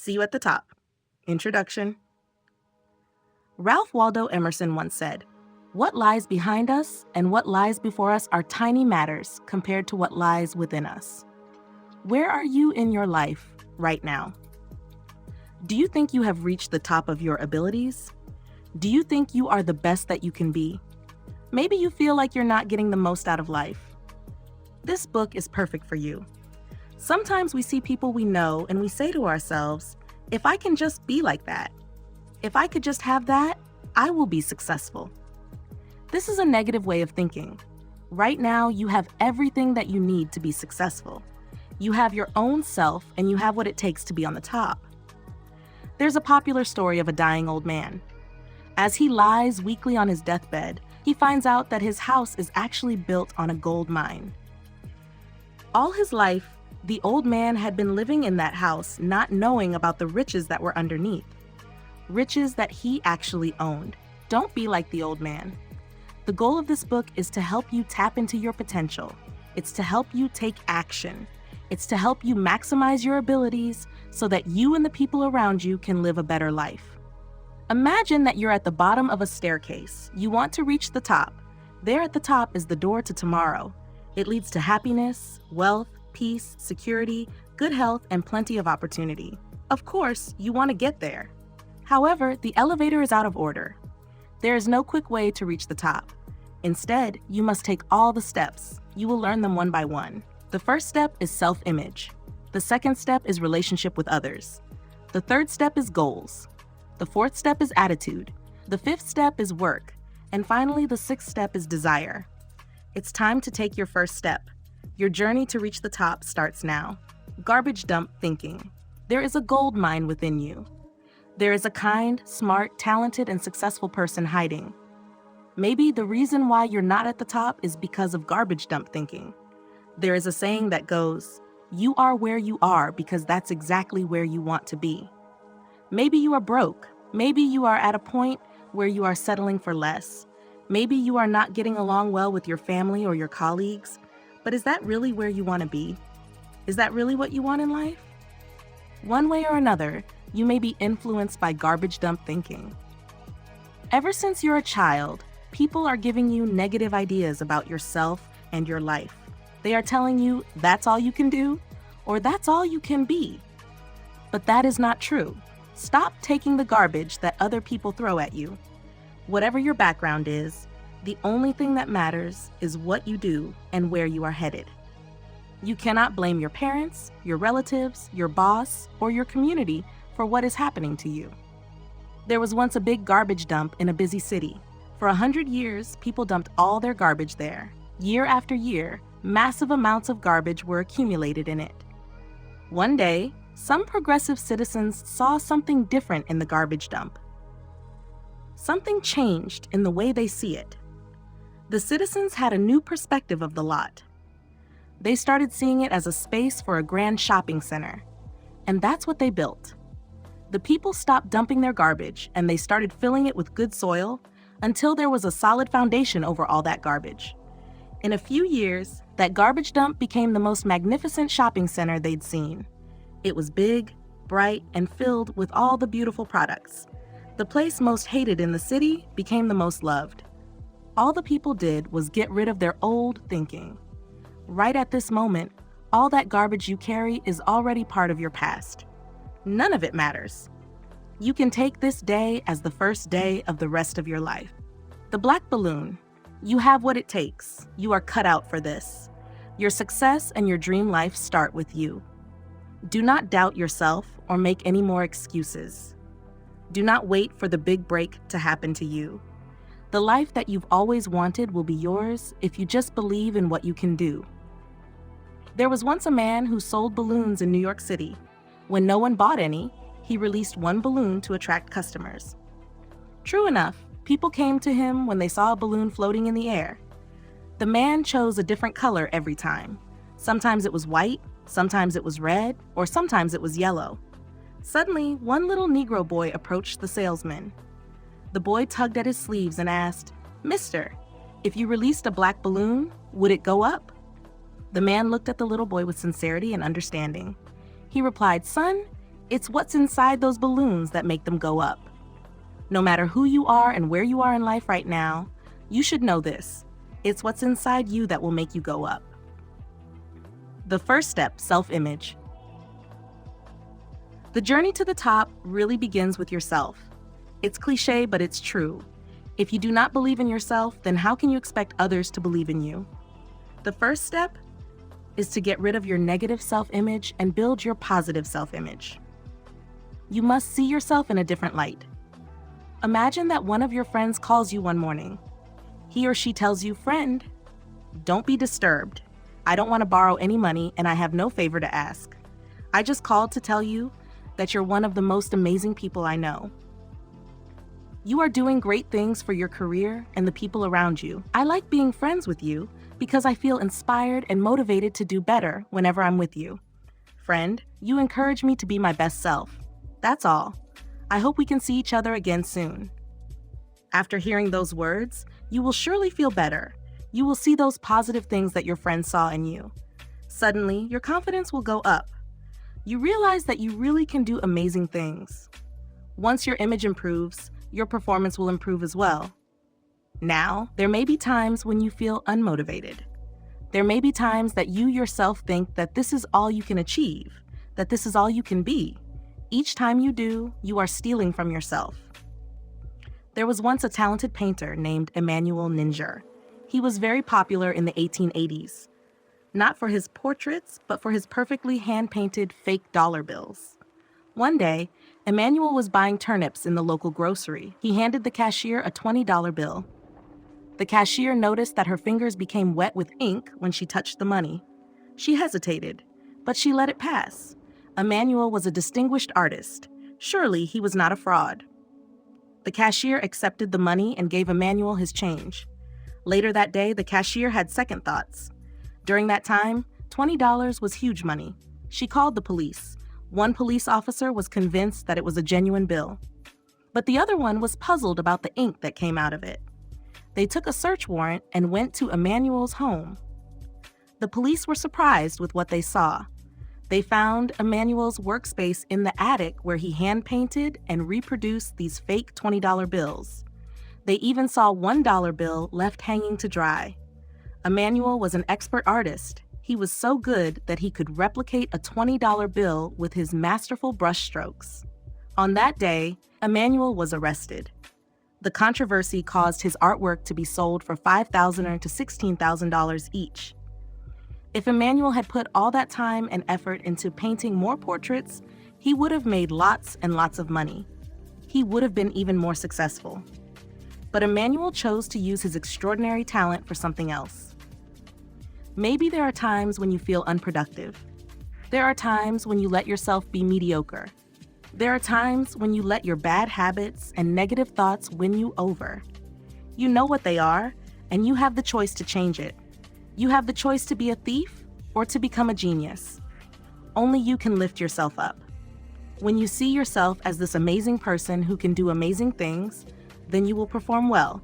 See you at the top. Introduction. Ralph Waldo Emerson once said, "What lies behind us and what lies before us are tiny matters compared to what lies within us." Where are you in your life right now? Do you think you have reached the top of your abilities? Do you think you are the best that you can be? Maybe you feel like you're not getting the most out of life. This book is perfect for you. Sometimes we see people we know and we say to ourselves, if I can just be like that, if I could just have that, I will be successful. This is a negative way of thinking. Right now, you have everything that you need to be successful. You have your own self and you have what it takes to be on the top. There's a popular story of a dying old man. As he lies weakly on his deathbed, he finds out that his house is actually built on a gold mine. All his life, the old man had been living in that house, not knowing about the riches that were underneath. Riches that he actually owned. Don't be like the old man. The goal of this book is to help you tap into your potential. It's to help you take action. It's to help you maximize your abilities so that you and the people around you can live a better life. Imagine that you're at the bottom of a staircase. You want to reach the top. There at the top is the door to tomorrow. It leads to happiness, wealth, peace, security, good health, and plenty of opportunity. Of course, you want to get there. However, the elevator is out of order. There is no quick way to reach the top. Instead, you must take all the steps. You will learn them one by one. The first step is self-image. The second step is relationship with others. The third step is goals. The fourth step is attitude. The fifth step is work. And finally, the sixth step is desire. It's time to take your first step. Your journey to reach the top starts now. Garbage dump thinking. There is a gold mine within you. There is a kind, smart, talented, and successful person hiding. Maybe the reason why you're not at the top is because of garbage dump thinking. There is a saying that goes, "You are where you are because that's exactly where you want to be." Maybe you are broke. Maybe you are at a point where you are settling for less. Maybe you are not getting along well with your family or your colleagues. But is that really where you want to be? Is that really what you want in life? One way or another, you may be influenced by garbage dump thinking. Ever since you're a child, people are giving you negative ideas about yourself and your life. They are telling you that's all you can do, or that's all you can be. But that is not true. Stop taking the garbage that other people throw at you. Whatever your background is, the only thing that matters is what you do and where you are headed. You cannot blame your parents, your relatives, your boss, or your community for what is happening to you. There was once a big garbage dump in a busy city. For 100 years, people dumped all their garbage there. Year after year, massive amounts of garbage were accumulated in it. One day, some progressive citizens saw something different in the garbage dump. Something changed in the way they see it. The citizens had a new perspective of the lot. They started seeing it as a space for a grand shopping center. And that's what they built. The people stopped dumping their garbage and they started filling it with good soil until there was a solid foundation over all that garbage. In a few years, that garbage dump became the most magnificent shopping center they'd seen. It was big, bright, and filled with all the beautiful products. The place most hated in the city became the most loved. All the people did was get rid of their old thinking. Right at this moment, all that garbage you carry is already part of your past. None of it matters. You can take this day as the first day of the rest of your life. The black balloon. You have what it takes. You are cut out for this. Your success and your dream life start with you. Do not doubt yourself or make any more excuses. Do not wait for the big break to happen to you. The life that you've always wanted will be yours if you just believe in what you can do. There was once a man who sold balloons in New York City. When no one bought any, he released one balloon to attract customers. True enough, people came to him when they saw a balloon floating in the air. The man chose a different color every time. Sometimes it was white, sometimes it was red, or sometimes it was yellow. Suddenly, one little Negro boy approached the salesman. The boy tugged at his sleeves and asked, "Mister, if you released a black balloon, would it go up?" The man looked at the little boy with sincerity and understanding. He replied, "Son, It's what's inside those balloons that make them go up. No matter who you are and where you are in life right now, you should know this. It's what's inside you that will make you go up. The first step, self-image. The journey to the top really begins with yourself. It's cliche, but it's true. If you do not believe in yourself, then how can you expect others to believe in you? The first step is to get rid of your negative self-image and build your positive self-image. You must see yourself in a different light. Imagine that one of your friends calls you one morning. He or she tells you, "Friend, don't be disturbed. I don't want to borrow any money and I have no favor to ask. I just called to tell you that you're one of the most amazing people I know. You are doing great things for your career and the people around you. I like being friends with you because I feel inspired and motivated to do better whenever I'm with you. Friend, you encourage me to be my best self. That's all. I hope we can see each other again soon." After hearing those words, you will surely feel better. You will see those positive things that your friend saw in you. Suddenly, your confidence will go up. You realize that you really can do amazing things. Once your image improves, your performance will improve as well. Now, there may be times when you feel unmotivated. There may be times that you yourself think that this is all you can achieve, that this is all you can be. Each time you do, you are stealing from yourself. There was once a talented painter named Emmanuel Ninger. He was very popular in the 1880s, not for his portraits, but for his perfectly hand-painted fake dollar bills. One day, Emmanuel was buying turnips in the local grocery. He handed the cashier a $20 bill. The cashier noticed that her fingers became wet with ink when she touched the money. She hesitated, but she let it pass. Emmanuel was a distinguished artist. Surely he was not a fraud. The cashier accepted the money and gave Emmanuel his change. Later that day, the cashier had second thoughts. During that time, $20 was huge money. She called the police. One police officer was convinced that it was a genuine bill, but the other one was puzzled about the ink that came out of it. They took a search warrant and went to Emmanuel's home. The police were surprised with what they saw. They found Emmanuel's workspace in the attic where he hand-painted and reproduced these fake $20 bills. They even saw $1 bill left hanging to dry. Emmanuel was an expert artist. He was so good that he could replicate a $20 bill with his masterful brushstrokes. On that day, Emmanuel was arrested. The controversy caused his artwork to be sold for $5,000 to $16,000 each. If Emmanuel had put all that time and effort into painting more portraits, he would have made lots and lots of money. He would have been even more successful. But Emmanuel chose to use his extraordinary talent for something else. Maybe there are times when you feel unproductive. There are times when you let yourself be mediocre. There are times when you let your bad habits and negative thoughts win you over. You know what they are, and you have the choice to change it. You have the choice to be a thief or to become a genius. Only you can lift yourself up. When you see yourself as this amazing person who can do amazing things, then you will perform well.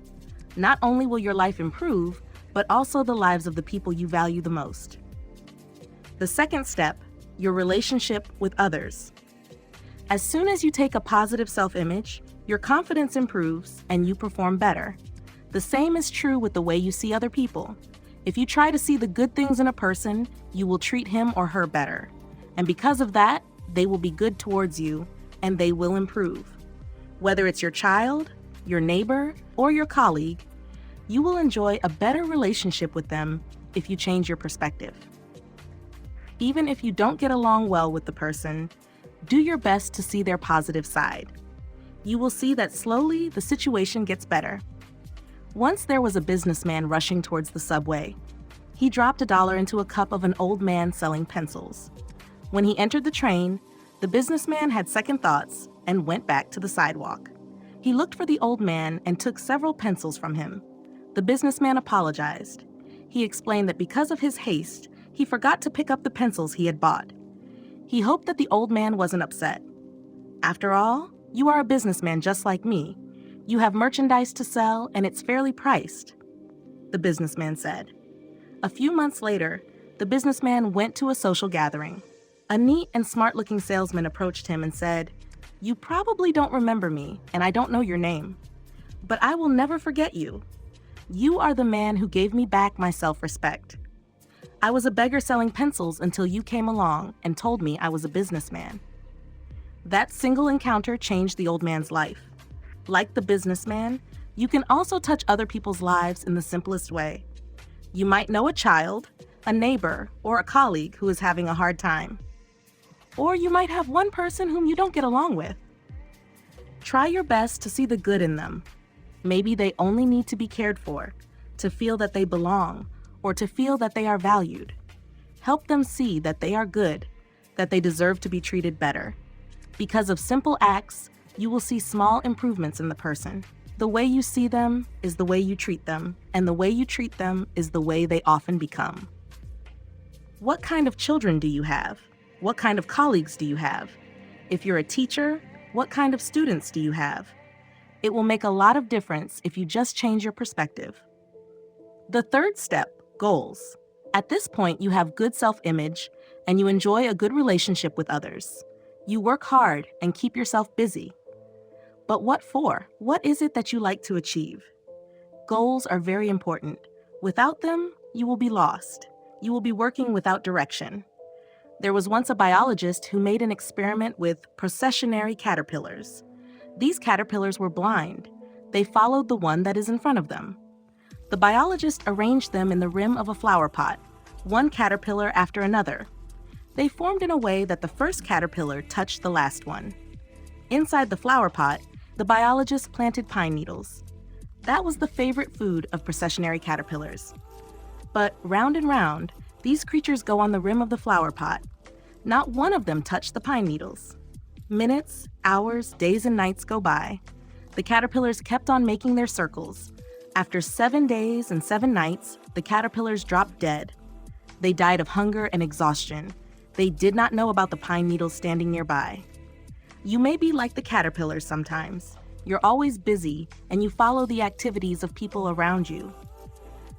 Not only will your life improve, but also the lives of the people you value the most. The second step, your relationship with others. As soon as you take a positive self-image, your confidence improves and you perform better. The same is true with the way you see other people. If you try to see the good things in a person, you will treat him or her better. And because of that, they will be good towards you and they will improve. Whether it's your child, your neighbor, or your colleague, you will enjoy a better relationship with them if you change your perspective. Even if you don't get along well with the person, do your best to see their positive side. You will see that slowly the situation gets better. Once there was a businessman rushing towards the subway. He dropped $1 into a cup of an old man selling pencils. When he entered the train, the businessman had second thoughts and went back to the sidewalk. He looked for the old man and took several pencils from him. The businessman apologized. He explained that because of his haste, he forgot to pick up the pencils he had bought. He hoped that the old man wasn't upset. After all, you are a businessman just like me. You have merchandise to sell and it's fairly priced, the businessman said. A few months later, the businessman went to a social gathering. A neat and smart-looking salesman approached him and said, "You probably don't remember me, and I don't know your name. But I will never forget you. You are the man who gave me back my self-respect. I was a beggar selling pencils until you came along and told me I was a businessman." That single encounter changed the old man's life. Like the businessman, you can also touch other people's lives in the simplest way. You might know a child, a neighbor, or a colleague who is having a hard time. Or you might have one person whom you don't get along with. Try your best to see the good in them. Maybe they only need to be cared for, to feel that they belong, or to feel that they are valued. Help them see that they are good, that they deserve to be treated better. Because of simple acts, you will see small improvements in the person. The way you see them is the way you treat them, and the way you treat them is the way they often become. What kind of children do you have? What kind of colleagues do you have? If you're a teacher, what kind of students do you have? It will make a lot of difference if you just change your perspective. The third step, goals. At this point, you have good self-image and you enjoy a good relationship with others. You work hard and keep yourself busy. But what for? What is it that you like to achieve? Goals are very important. Without them, you will be lost. You will be working without direction. There was once a biologist who made an experiment with processionary caterpillars. These caterpillars were blind. They followed the one that is in front of them. The biologist arranged them in the rim of a flower pot, one caterpillar after another. They formed in a way that the first caterpillar touched the last one. Inside the flower pot, the biologist planted pine needles. That was the favorite food of processionary caterpillars. But round and round, these creatures go on the rim of the flower pot. Not one of them touched the pine needles. Minutes, hours, days, and nights go by. The caterpillars kept on making their circles. After 7 days and 7 nights, the caterpillars dropped dead. They died of hunger and exhaustion. They did not know about the pine needles standing nearby. You may be like the caterpillars sometimes. You're always busy, and you follow the activities of people around you.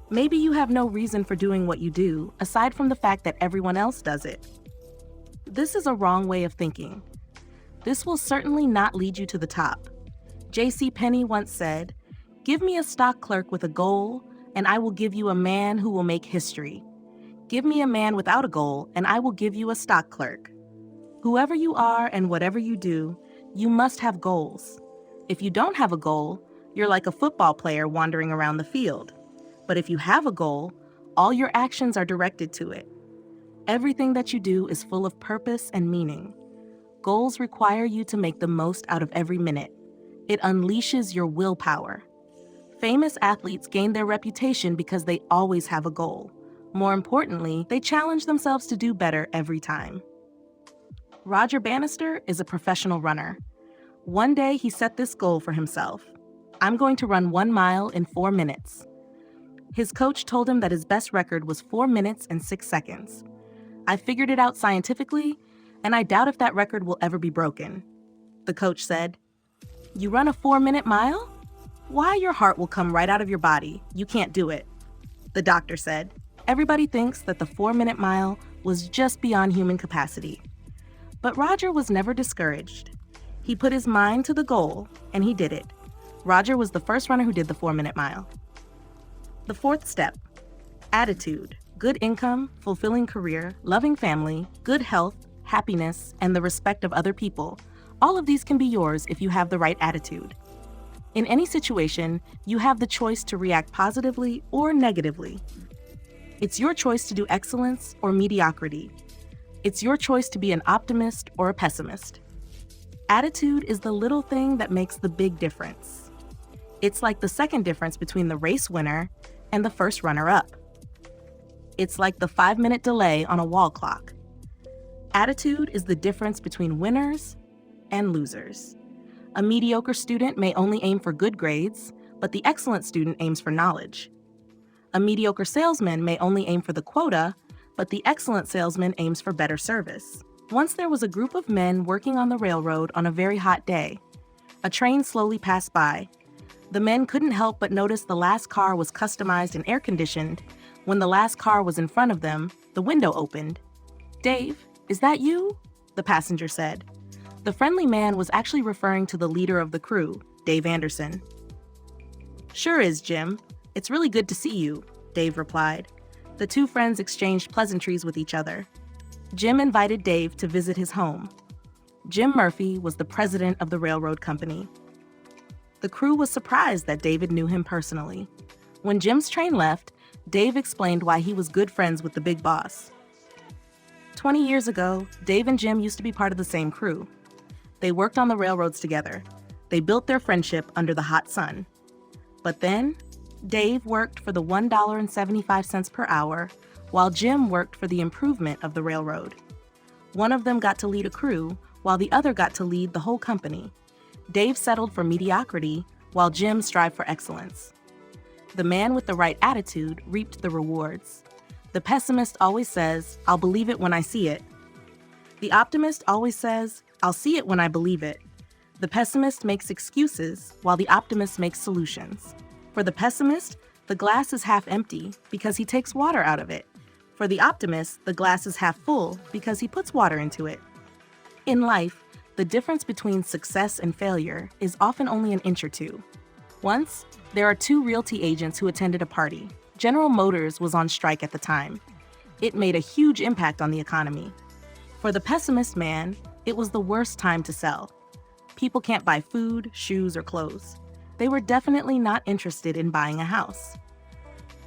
Maybe you have no reason for doing what you do, aside from the fact that everyone else does it. This is a wrong way of thinking. This will certainly not lead you to the top. J.C. Penney once said, "Give me a stock clerk with a goal, and I will give you a man who will make history. Give me a man without a goal, and I will give you a stock clerk." Whoever you are and whatever you do, you must have goals. If you don't have a goal, you're like a football player wandering around the field. But if you have a goal, all your actions are directed to it. Everything that you do is full of purpose and meaning. Goals require you to make the most out of every minute. It unleashes your willpower. Famous athletes gain their reputation because they always have a goal. More importantly, they challenge themselves to do better every time. Roger Bannister is a professional runner. One day he set this goal for himself. "I'm going to run 1 mile in 4 minutes." His coach told him that his best record was 4 minutes and 6 seconds. "I figured it out scientifically, and I doubt if that record will ever be broken." The coach said, "You run a 4-minute mile? Why, your heart will come right out of your body. You can't do it." The doctor said, "Everybody thinks that the 4-minute mile was just beyond human capacity." But Roger was never discouraged. He put his mind to the goal, and he did it. Roger was the first runner who did the 4-minute mile. The fourth step, attitude, good income, fulfilling career, loving family, good health, happiness, and the respect of other people. All of these can be yours if you have the right attitude. In any situation, you have the choice to react positively or negatively. It's your choice to do excellence or mediocrity. It's your choice to be an optimist or a pessimist. Attitude is the little thing that makes the big difference. It's like the second difference between the race winner and the first runner-up. It's like the 5-minute delay on a wall clock. Attitude is the difference between winners and losers. A mediocre student may only aim for good grades, but the excellent student aims for knowledge. A mediocre salesman may only aim for the quota, but the excellent salesman aims for better service. Once there was a group of men working on the railroad on a very hot day. A train slowly passed by. The men couldn't help but notice the last car was customized and air-conditioned. When the last car was in front of them, the window opened. "Dave, "Is that you?" the passenger said. The friendly man was actually referring to the leader of the crew, Dave Anderson. "Sure is, Jim. It's really good to see you," Dave replied. The two friends exchanged pleasantries with each other. Jim invited Dave to visit his home. Jim Murphy was the president of the railroad company. The crew was surprised that David knew him personally. When Jim's train left, Dave explained why he was good friends with the big boss. 20 years ago, Dave and Jim used to be part of the same crew. They worked on the railroads together. They built their friendship under the hot sun. But then, Dave worked for the $1.75 per hour, while Jim worked for the improvement of the railroad. One of them got to lead a crew, while the other got to lead the whole company. Dave settled for mediocrity, while Jim strived for excellence. The man with the right attitude reaped the rewards. The pessimist always says, "I'll believe it when I see it." The optimist always says, "I'll see it when I believe it." The pessimist makes excuses, while the optimist makes solutions. For the pessimist, the glass is half empty because he takes water out of it. For the optimist, the glass is half full because he puts water into it. In life, the difference between success and failure is often only an inch or two. Once, there are two realty agents who attended a party. General Motors was on strike at the time. It made a huge impact on the economy. For the pessimist man, it was the worst time to sell. People can't buy food, shoes, or clothes. They were definitely not interested in buying a house.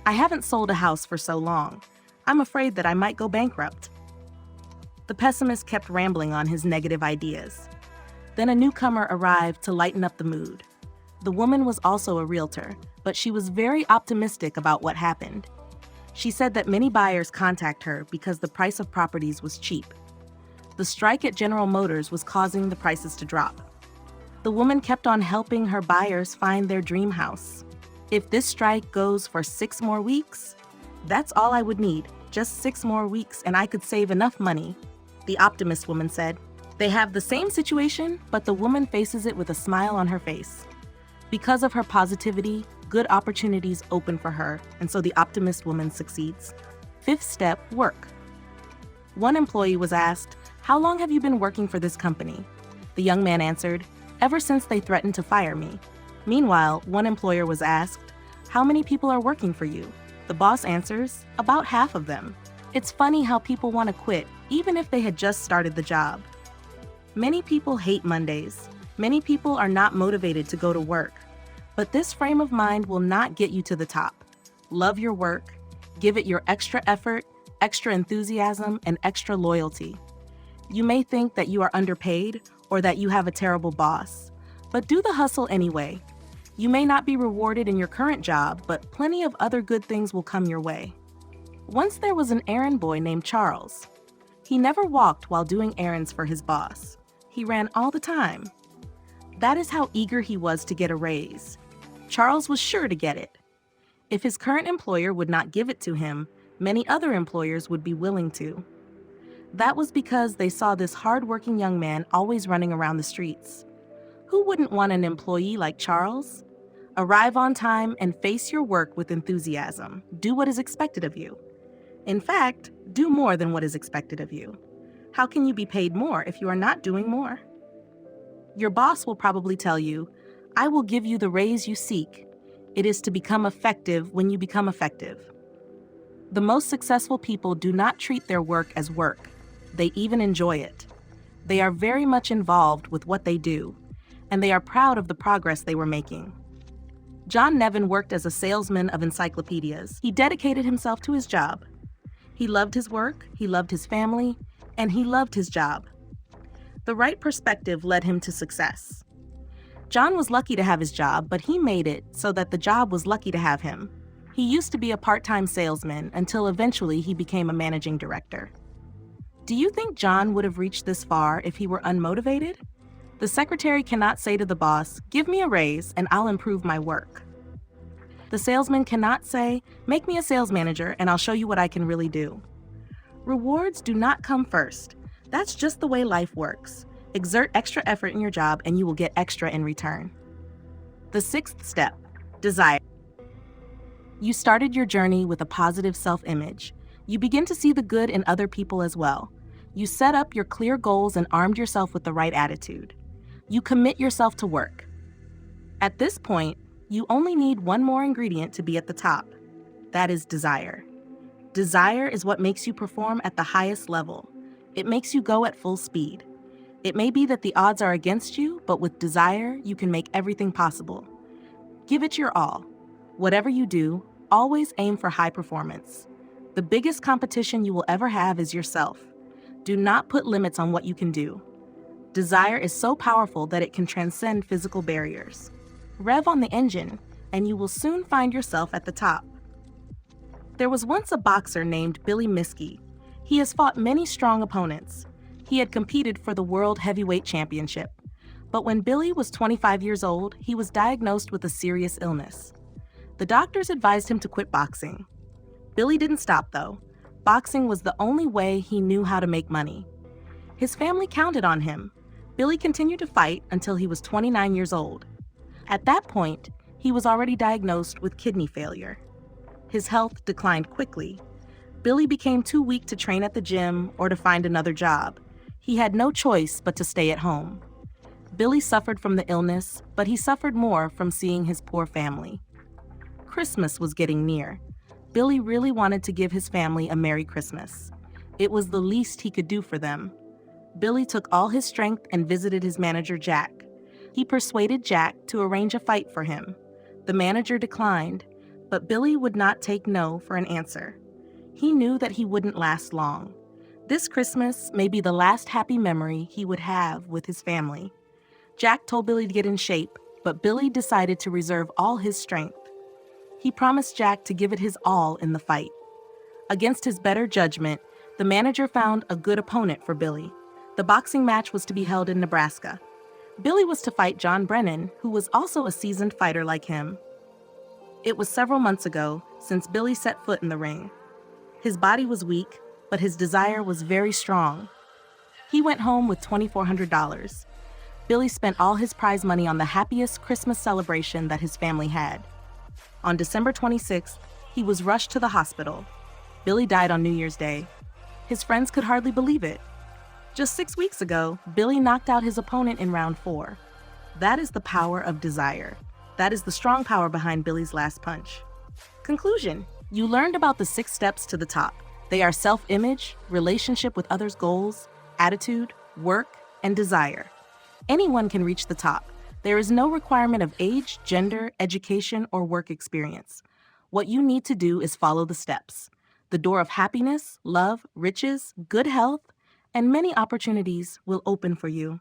"I haven't sold a house for so long. I'm afraid that I might go bankrupt." The pessimist kept rambling on his negative ideas. Then a newcomer arrived to lighten up the mood. The woman was also a realtor, but she was very optimistic about what happened. She said that many buyers contact her because the price of properties was cheap. The strike at General Motors was causing the prices to drop. The woman kept on helping her buyers find their dream house. "If this strike goes for 6 more weeks, that's all I would need, just 6 more weeks, and I could save enough money," the optimist woman said. They have the same situation, but the woman faces it with a smile on her face. Because of her positivity, good opportunities open for her, and so the optimist woman succeeds. 5th step, work. One employee was asked, "How long have you been working for this company?" The young man answered, "Ever since they threatened to fire me." Meanwhile, one employer was asked, "How many people are working for you?" The boss answers, "About half of them." It's funny how people want to quit, even if they had just started the job. Many people hate Mondays. Many people are not motivated to go to work. But this frame of mind will not get you to the top. Love your work, give it your extra effort, extra enthusiasm, and extra loyalty. You may think that you are underpaid or that you have a terrible boss, but do the hustle anyway. You may not be rewarded in your current job, but plenty of other good things will come your way. Once there was an errand boy named Charles. He never walked while doing errands for his boss. He ran all the time. That is how eager he was to get a raise. Charles was sure to get it. If his current employer would not give it to him, many other employers would be willing to. That was because they saw this hard-working young man always running around the streets. Who wouldn't want an employee like Charles? Arrive on time and face your work with enthusiasm. Do what is expected of you. In fact, do more than what is expected of you. How can you be paid more if you are not doing more? Your boss will probably tell you, "I will give you the raise you seek. It is to become effective when you become effective." The most successful people do not treat their work as work. They even enjoy it. They are very much involved with what they do, and they are proud of the progress they were making. John Nevin worked as a salesman of encyclopedias. He dedicated himself to his job. He loved his work, he loved his family, and he loved his job. The right perspective led him to success. John was lucky to have his job, but he made it so that the job was lucky to have him. He used to be a part-time salesman until eventually he became a managing director. Do you think John would have reached this far if he were unmotivated? The secretary cannot say to the boss, "Give me a raise and I'll improve my work." The salesman cannot say, "Make me a sales manager and I'll show you what I can really do." Rewards do not come first. That's just the way life works. Exert extra effort in your job and you will get extra in return. The 6th step, desire. You started your journey with a positive self-image. You begin to see the good in other people as well. You set up your clear goals and armed yourself with the right attitude. You commit yourself to work. At this point, you only need one more ingredient to be at the top. That is desire. Desire is what makes you perform at the highest level. It makes you go at full speed. It may be that the odds are against you, but with desire, you can make everything possible. Give it your all. Whatever you do, always aim for high performance. The biggest competition you will ever have is yourself. Do not put limits on what you can do. Desire is so powerful that it can transcend physical barriers. Rev on the engine, and you will soon find yourself at the top. There was once a boxer named Billy Miskey. He has fought many strong opponents. He had competed for the World Heavyweight Championship. But when Billy was 25 years old, he was diagnosed with a serious illness. The doctors advised him to quit boxing. Billy didn't stop, though. Boxing was the only way he knew how to make money. His family counted on him. Billy continued to fight until he was 29 years old. At that point, he was already diagnosed with kidney failure. His health declined quickly. Billy became too weak to train at the gym or to find another job. He had no choice but to stay at home. Billy suffered from the illness, but he suffered more from seeing his poor family. Christmas was getting near. Billy really wanted to give his family a Merry Christmas. It was the least he could do for them. Billy took all his strength and visited his manager, Jack. He persuaded Jack to arrange a fight for him. The manager declined, but Billy would not take no for an answer. He knew that he wouldn't last long. This Christmas may be the last happy memory he would have with his family. Jack told Billy to get in shape, but Billy decided to reserve all his strength. He promised Jack to give it his all in the fight. Against his better judgment, the manager found a good opponent for Billy. The boxing match was to be held in Nebraska. Billy was to fight John Brennan, who was also a seasoned fighter like him. It was several months ago since Billy set foot in the ring. His body was weak, but his desire was very strong. He went home with $2,400. Billy spent all his prize money on the happiest Christmas celebration that his family had. On December 26th, he was rushed to the hospital. Billy died on New Year's Day. His friends could hardly believe it. Just 6 weeks ago, Billy knocked out his opponent in round 4. That is the power of desire. That is the strong power behind Billy's last punch. Conclusion: you learned about the 6 steps to the top. They are self-image, relationship with others' goals, attitude, work, and desire. Anyone can reach the top. There is no requirement of age, gender, education, or work experience. What you need to do is follow the steps. The door of happiness, love, riches, good health, and many opportunities will open for you.